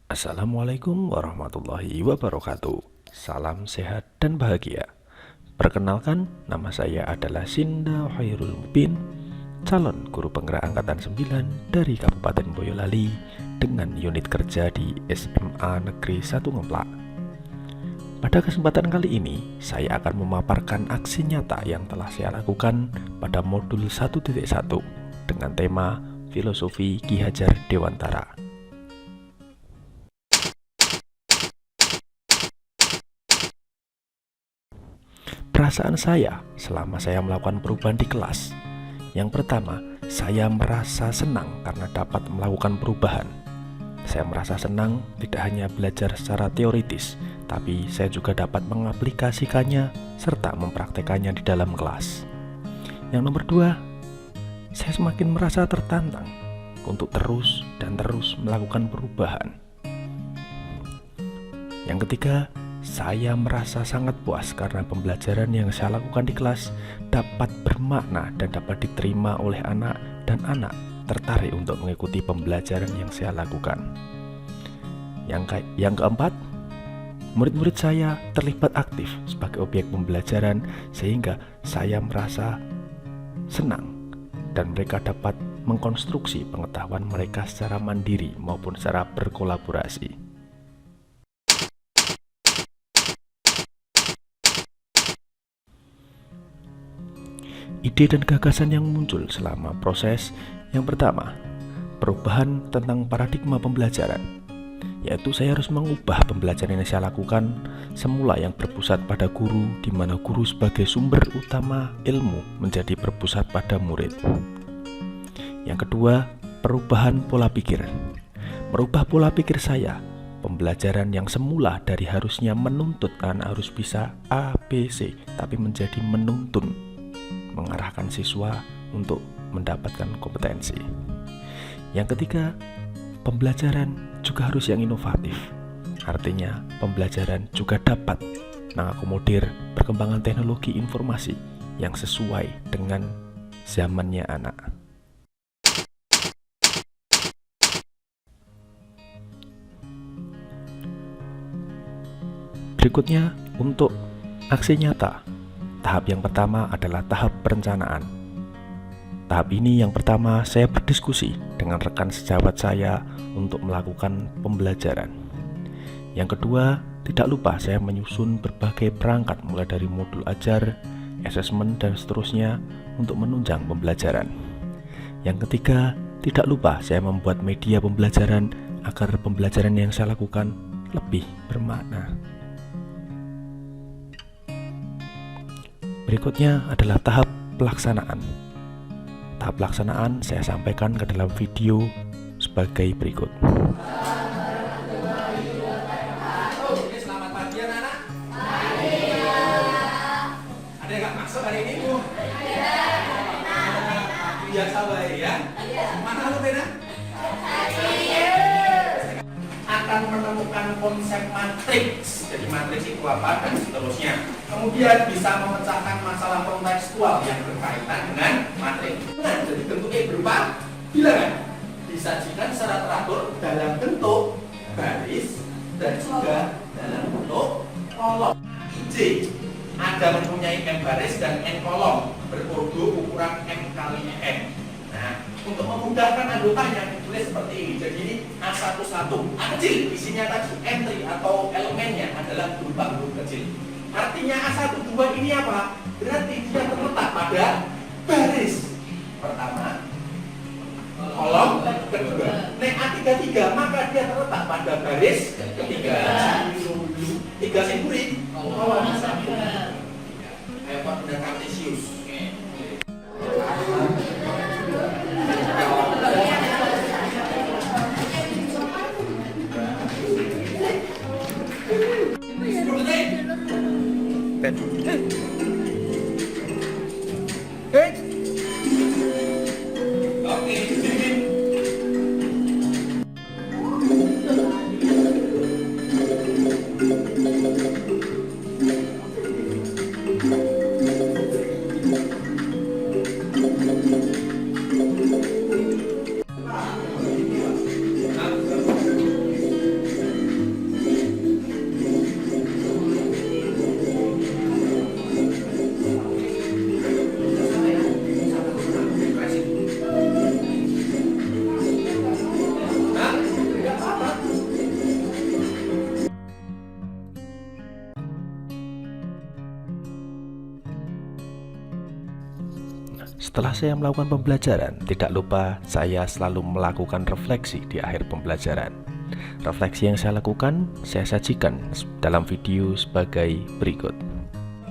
Assalamualaikum warahmatullahi wabarakatuh. Salam sehat dan bahagia. Perkenalkan, nama saya adalah Sinda Khairul Mubin, calon guru penggerak angkatan 9 dari Kabupaten Boyolali dengan unit kerja di SMA Negeri 1 Ngeplak. Pada kesempatan kali ini, saya akan memaparkan aksi nyata yang telah saya lakukan pada modul 1.1 dengan tema Filosofi Ki Hajar Dewantara. Perasaan saya selama saya melakukan perubahan di kelas. Yang pertama, saya merasa senang karena dapat melakukan perubahan. Saya merasa senang tidak hanya belajar secara teoritis, tapi saya juga dapat mengaplikasikannya serta mempraktekannya di dalam kelas. Yang nomor dua, saya semakin merasa tertantang untuk terus dan terus melakukan perubahan. Yang ketiga, saya merasa sangat puas karena pembelajaran yang saya lakukan di kelas dapat bermakna dan dapat diterima oleh anak, dan anak tertarik untuk mengikuti pembelajaran yang saya lakukan. Yang keempat, murid-murid saya terlibat aktif sebagai objek pembelajaran sehingga saya merasa senang dan mereka dapat mengkonstruksi pengetahuan mereka secara mandiri maupun secara berkolaborasi. Ide dan gagasan yang muncul selama proses. Yang pertama, perubahan tentang paradigma pembelajaran, yaitu saya harus mengubah pembelajaran yang saya lakukan semula yang berpusat pada guru, di mana guru sebagai sumber utama ilmu menjadi berpusat pada murid. Yang kedua, perubahan pola pikir. Merubah pola pikir saya, pembelajaran yang semula dari harusnya menuntut anak harus bisa A, B, C, tapi menjadi menuntun, mengarahkan siswa untuk mendapatkan kompetensi. Yang ketiga, pembelajaran juga harus yang inovatif. Artinya, pembelajaran juga dapat mengakomodir perkembangan teknologi informasi yang sesuai dengan zamannya anak. Berikutnya, untuk aksi nyata. Tahap yang pertama adalah tahap perencanaan. Tahap ini yang pertama saya berdiskusi dengan rekan sejawat saya untuk melakukan pembelajaran. Yang kedua, tidak lupa saya menyusun berbagai perangkat mulai dari modul ajar, asesmen, dan seterusnya untuk menunjang pembelajaran. Yang ketiga, tidak lupa saya membuat media pembelajaran agar pembelajaran yang saya lakukan lebih bermakna. Berikutnya adalah tahap pelaksanaan. Tahap pelaksanaan saya sampaikan ke dalam video sebagai berikut. Selamat pagi anak-anak. Ada yang nggak masuk hari ini, Bu? Biasa baik ya. Mana lu, Tena? Akan menemukan konsep matriks. Jadi matriks itu apa dan seterusnya. Kemudian bisa memecahkan masalah kontekstual yang berkaitan dengan matriks. Nah, jadi bentuknya berupa bilangan disajikan secara teratur dalam bentuk baris dan juga dalam bentuk kolom. J ada mempunyai M baris dan N kolom berkode ukuran M kali N. Nah, untuk memudahkan anggotanya ditulis seperti ini. Jadi ini A11, A kecil isinya tadi entry atau elemennya adalah berupa huruf kecil. Artinya A12 ini apa? Berarti dia terletak pada baris pertama, kolom kedua. Nek A33 maka dia terletak pada baris ketiga. 3 senturi kolom 1. Ayo Pak, benda kartesius. Setelah saya melakukan pembelajaran, tidak lupa saya selalu melakukan refleksi di akhir pembelajaran. Refleksi yang saya lakukan, saya sajikan dalam video sebagai berikut.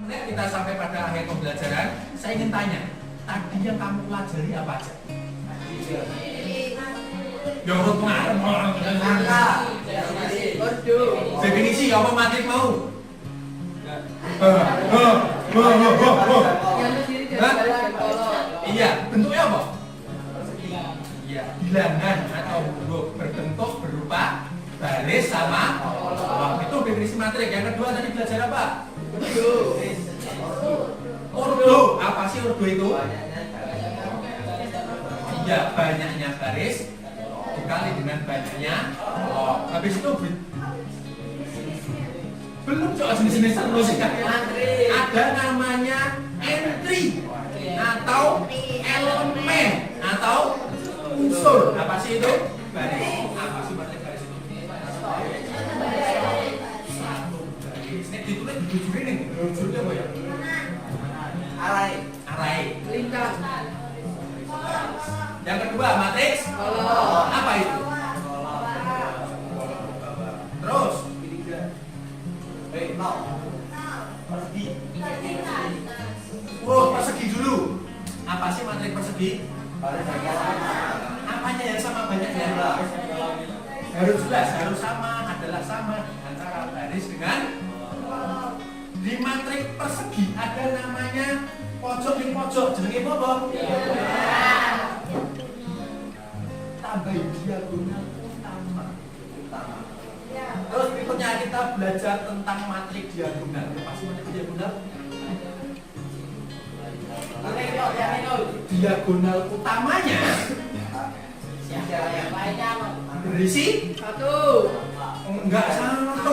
Kita sampai pada akhir pembelajaran, saya ingin tanya, tadi yang kamu pelajari apa aja? Definisi apa matrik mau? Iya, bentuknya apa? Iya, bilangan atau huruf berbentuk berupa baris sama kolom. Itu definisi matrik. Yang kedua tadi belajar apa? Ordo. Apa sih ordo itu? Iya, banyaknya baris dikali dengan banyaknya kolom. Habis itu belum soal jenis-jenis terus ada namanya entry atau elemen atau unsur. Apa sih itu? Baris. Apa sih matrik baris itu? Satu baris. Ini ditulis di judulnya nih. Judulnya apa ya? Arai. Lingkar. Yang kedua matriks. Apa itu? Terus. Persegi. Persegi dulu. Apa sih matrik persegi? Apanya yang sama banyaknya? Harus jelas, harus sama, adalah sama antara baris dengan di matrik persegi ada namanya pojok ning pojok jenenge apa? Tambahin diagonal utama. Terus berikutnya kita belajar tentang matrik diagonal. Apa sih matrik diagonal? Diagonal utamanya berisi satu. Enggak satu.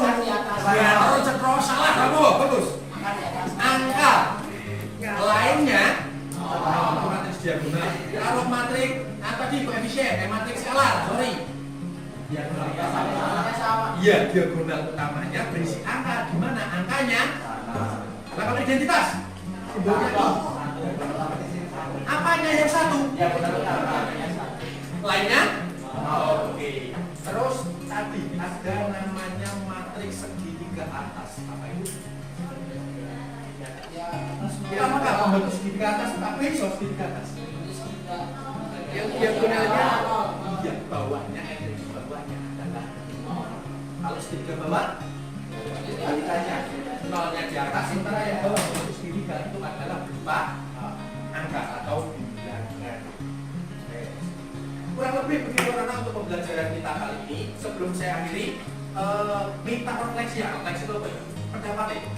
Ya, terus salah kamu. Bagus. Angka lainnya matrik diagonal. Kalau matrik tadi koefisien, matrik skalar, sorry. Iya, diagonal utamanya berisi angka. Di mana angkanya? Nah, kalau identitas simbolnya I. Apanya yang satu? Lainnya? Oke. Terus tadi ada namanya matriks segitiga atas. Apa itu? Apakah membentuk segitiga atas? Tapi segitiga atas. Yang diagonalnya? Iya, bawahnya adalah. Kalau segitiga bawah, kalikannya nolnya di atas, sementara yang bawah membentuk segitiga itu adalah berupa angka atau bilangan. Kurang lebih begitu anak untuk pembelajaran kita kali ini. Sebelum saya akhiri, minta refleksi ya. Refleksi itu apa ya? Pendapat itu.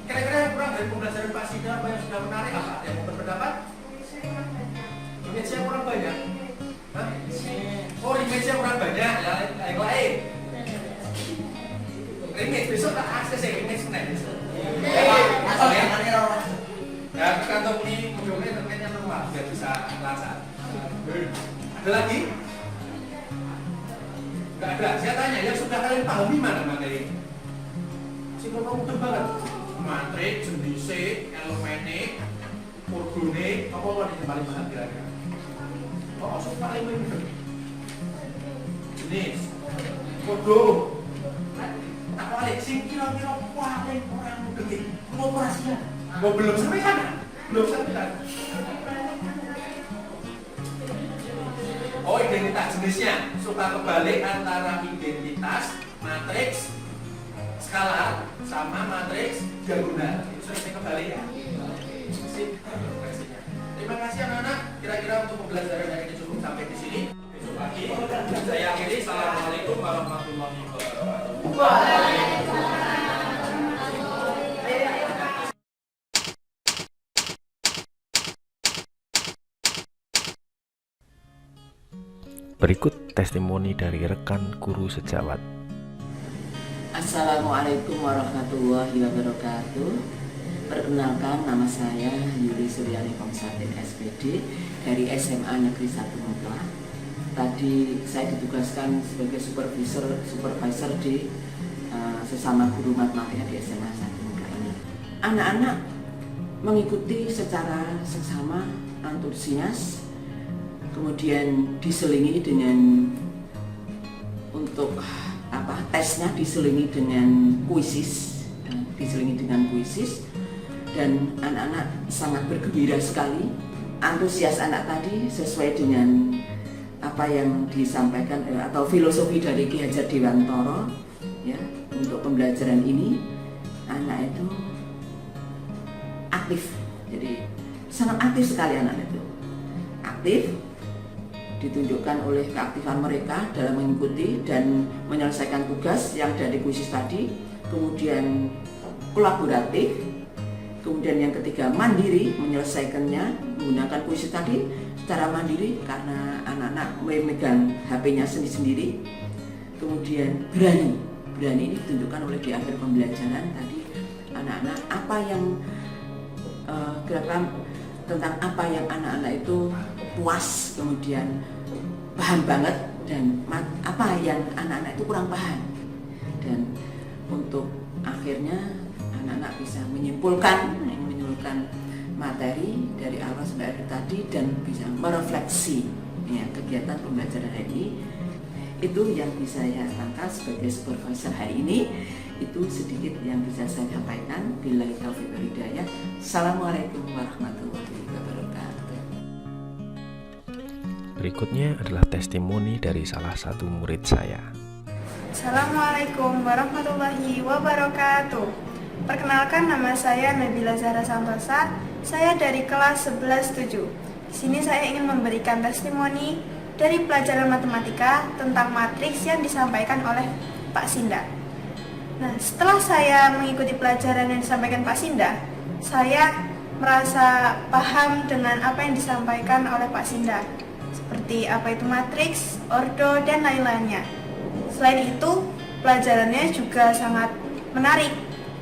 Kira-kira yang kurang dari pembelajaran Pak Sida apa yang sudah menarik apa? Yang mau berpendapat? Image-nya kurang banyak. Hah? Oh, image-nya kurang banyak. Yang lain. Image besok tak akses ya image mana besok. Asal ya. Ya, ke kantong ini ujungnya internetnya normal biar bisa lancar. Ada lagi? Enggak ada. Saya tanya, yang sudah kalian pahami mana materi? Si ngomong mudah banget. Matrik, jenis, elemennya, ordone, apa yang paling mahal kira-kira? Oh, paling mudah. Jenis, ordo. Tak balik, sing kira-kira paling orang mudah. Operasinya. Oh, belum sampai sana. Belum sampai sana. Oh, identitas jenisnya suka kebalik antara identitas matriks skalar sama matriks diagonal. Itu sering kebalik ya. Terima kasih anak-anak. Kira-kira untuk pembelajaran yang ini cukup sampai di sini. Besok pagi saya akhiri. Assalamualaikum warahmatullahi wabarakatuh. Berikut testimoni dari rekan guru sejawat. Assalamualaikum warahmatullahi wabarakatuh. Perkenalkan, nama saya Yuli Suryani Pongsatin SPD dari SMA Negeri 1 Mutlak. Tadi saya ditugaskan sebagai supervisor di sesama guru matematika di SMA 1 Mutlak ini. Anak-anak mengikuti secara seksama, antusias, kemudian diselingi dengan untuk tesnya diselingi dengan kuisis, dan anak-anak sangat bergembira sekali. Antusias anak tadi sesuai dengan apa yang disampaikan atau filosofi dari Ki Hajar Dewantara ya. Untuk pembelajaran ini anak itu aktif, jadi sangat aktif sekali anak itu. Aktif ditunjukkan oleh keaktifan mereka dalam mengikuti dan menyelesaikan tugas yang dari kuisis tadi, kemudian kolaboratif, kemudian yang ketiga mandiri, menyelesaikannya menggunakan kuisis tadi secara mandiri karena anak-anak memegang HP-nya sendiri-sendiri, kemudian berani ini ditunjukkan oleh di akhir pembelajaran tadi anak-anak apa yang kira-kira tentang apa yang anak-anak itu puas, kemudian paham banget, dan apa yang anak-anak itu kurang paham, dan untuk akhirnya anak-anak bisa menyimpulkan materi dari awal sampai akhir tadi dan bisa merefleksi ya, kegiatan pembelajaran hari ini. Itu yang bisa saya tangkap sebagai supervisor hari ini. Itu sedikit yang bisa saya sampaikan. Billahi taufiq wal hidayah. Assalamualaikum warahmatullahi wabarakatuh. Berikutnya adalah testimoni dari salah satu murid saya. Assalamualaikum warahmatullahi wabarakatuh. Perkenalkan, nama saya Nabila Zahra Santosa. Saya dari kelas 11-7. Di sini saya ingin memberikan testimoni dari pelajaran matematika tentang matriks yang disampaikan oleh Pak Sinda. Nah, setelah saya mengikuti pelajaran yang disampaikan Pak Sinda, saya merasa paham dengan apa yang disampaikan oleh Pak Sinda, seperti apa itu matriks, ordo, dan lain-lainnya. Selain itu, pelajarannya juga sangat menarik,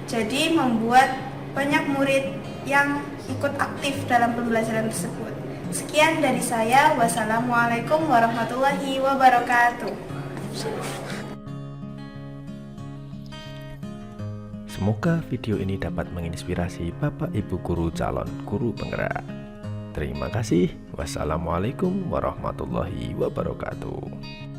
jadi membuat banyak murid yang ikut aktif dalam pembelajaran tersebut. Sekian dari saya. Wassalamualaikum warahmatullahi wabarakatuh. Semoga video ini dapat menginspirasi Bapak Ibu guru calon guru penggerak. Terima kasih. Wassalamualaikum warahmatullahi wabarakatuh.